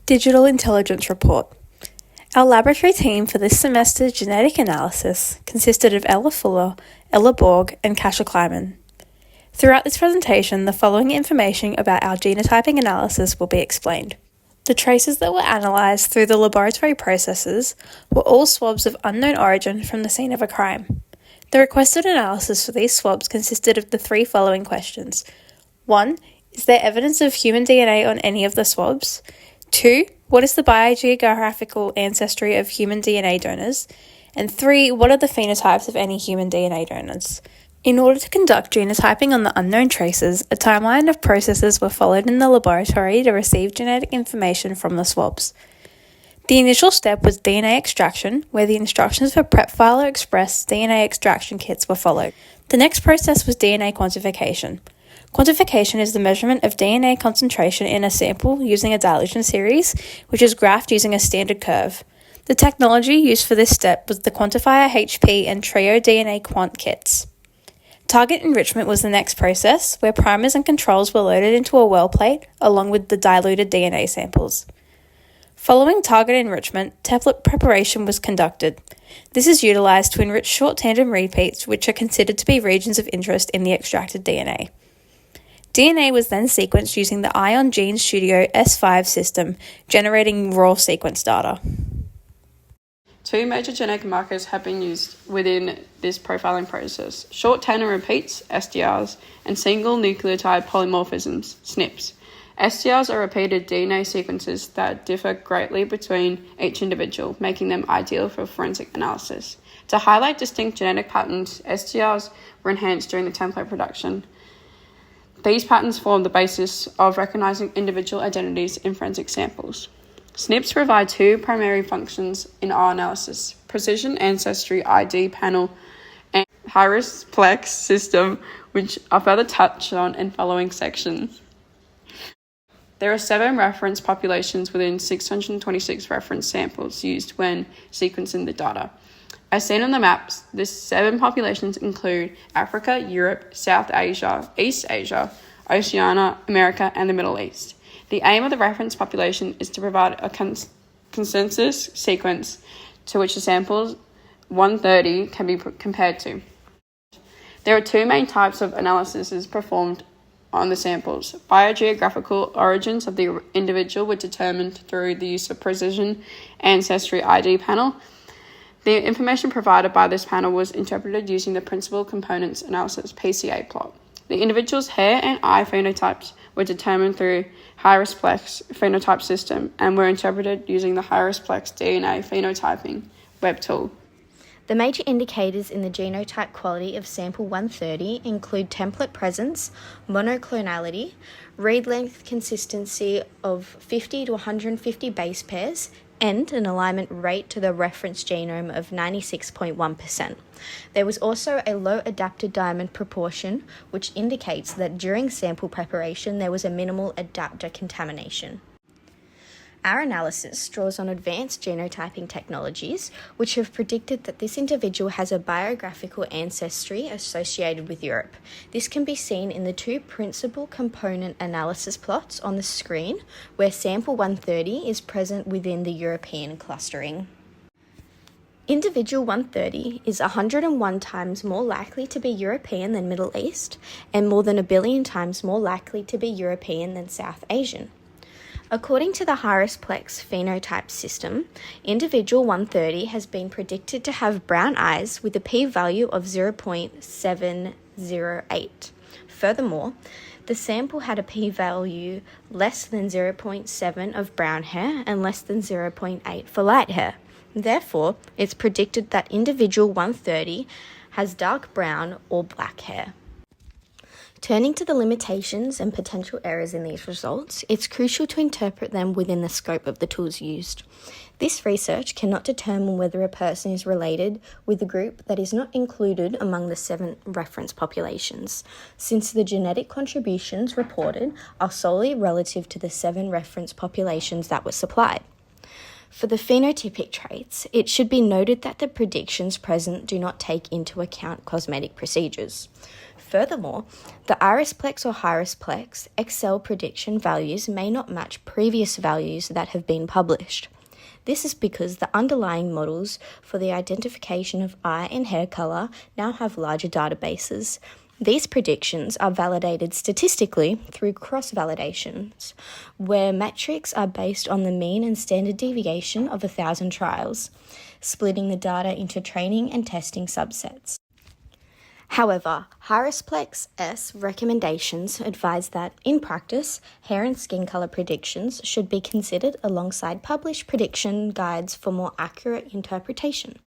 Digital Intelligence Report. Our laboratory team for this semester's genetic analysis consisted of Ella Fuller, Ella Borg, and Kasia Kleiman. Throughout this presentation, the following information about our genotyping analysis will be explained. The traces that were analysed through the laboratory processes were all swabs of unknown origin from the scene of a crime. The requested analysis for these swabs consisted of the three following questions. 1. Is there evidence of human DNA on any of the swabs? 2. What is the biogeographical ancestry of human DNA donors? And 3. What are the phenotypes of any human DNA donors? In order to conduct genotyping on the unknown traces, a timeline of processes were followed in the laboratory to receive genetic information from the swabs. The initial step was DNA extraction, where the instructions for PrepFiler Express DNA extraction kits were followed. The next process was DNA quantification. Quantification is the measurement of DNA concentration in a sample using a dilution series, which is graphed using a standard curve. The technology used for this step was the Quantifier HP and Trio DNA Quant kits. Target enrichment was the next process, where primers and controls were loaded into a well plate along with the diluted DNA samples. Following target enrichment, template preparation was conducted. This is utilized to enrich short tandem repeats, which are considered to be regions of interest in the extracted DNA. DNA was then sequenced using the Ion Gene Studio S5 system, generating raw sequence data. Two major genetic markers have been used within this profiling process: short tandem repeats, STRs, and single nucleotide polymorphisms, SNPs. STRs are repeated DNA sequences that differ greatly between each individual, making them ideal for forensic analysis. To highlight distinct genetic patterns, STRs were enhanced during the template production. These patterns form the basis of recognizing individual identities in forensic samples. SNPs provide two primary functions in our analysis: precision ancestry ID panel and high-risk plex system, which are further touched on in following sections. There are 7 reference populations within 626 reference samples used when sequencing the data. As seen on the maps, these 7 populations include Africa, Europe, South Asia, East Asia, Oceania, America, and the Middle East. The aim of the reference population is to provide a consensus sequence to which the samples 130 can be compared to. There are 2 main types of analyses performed on the samples. Biogeographical origins of the individual were determined through the use of precision ancestry ID panel. The information provided by this panel was interpreted using the principal components analysis PCA plot. The individual's hair and eye phenotypes were determined through high-risk plex phenotype system and were interpreted using the high-risk plex DNA phenotyping web tool. The major indicators in the genotype quality of sample 130 include template presence, monoclonality, read length consistency of 50 to 150 base pairs, and an alignment rate to the reference genome of 96.1%. There was also a low adapted diamond proportion, which indicates that during sample preparation there was a minimal adapter contamination. Our analysis draws on advanced genotyping technologies, which have predicted that this individual has a biographical ancestry associated with Europe. This can be seen in the 2 principal component analysis plots on the screen, where sample 130 is present within the European clustering. Individual 130 is 101 times more likely to be European than Middle East, and more than 1 billion times more likely to be European than South Asian. According to the high-risk plex phenotype system, individual 130 has been predicted to have brown eyes with a p-value of 0.708. Furthermore, the sample had a p-value less than 0.7 of brown hair and less than 0.8 for light hair. Therefore, it's predicted that individual 130 has dark brown or black hair. Turning to the limitations and potential errors in these results, it's crucial to interpret them within the scope of the tools used. This research cannot determine whether a person is related with a group that is not included among the 7 reference populations, since the genetic contributions reported are solely relative to the 7 reference populations that were supplied. For the phenotypic traits, it should be noted that the predictions present do not take into account cosmetic procedures. Furthermore, the irisplex or hirisplex Excel prediction values may not match previous values that have been published. This is because the underlying models for the identification of eye and hair colour now have larger databases. These predictions are validated statistically through cross-validations, where metrics are based on the mean and standard deviation of 1,000 trials, splitting the data into training and testing subsets. However, Hirisplex S recommendations advise that, in practice, hair and skin colour predictions should be considered alongside published prediction guides for more accurate interpretation.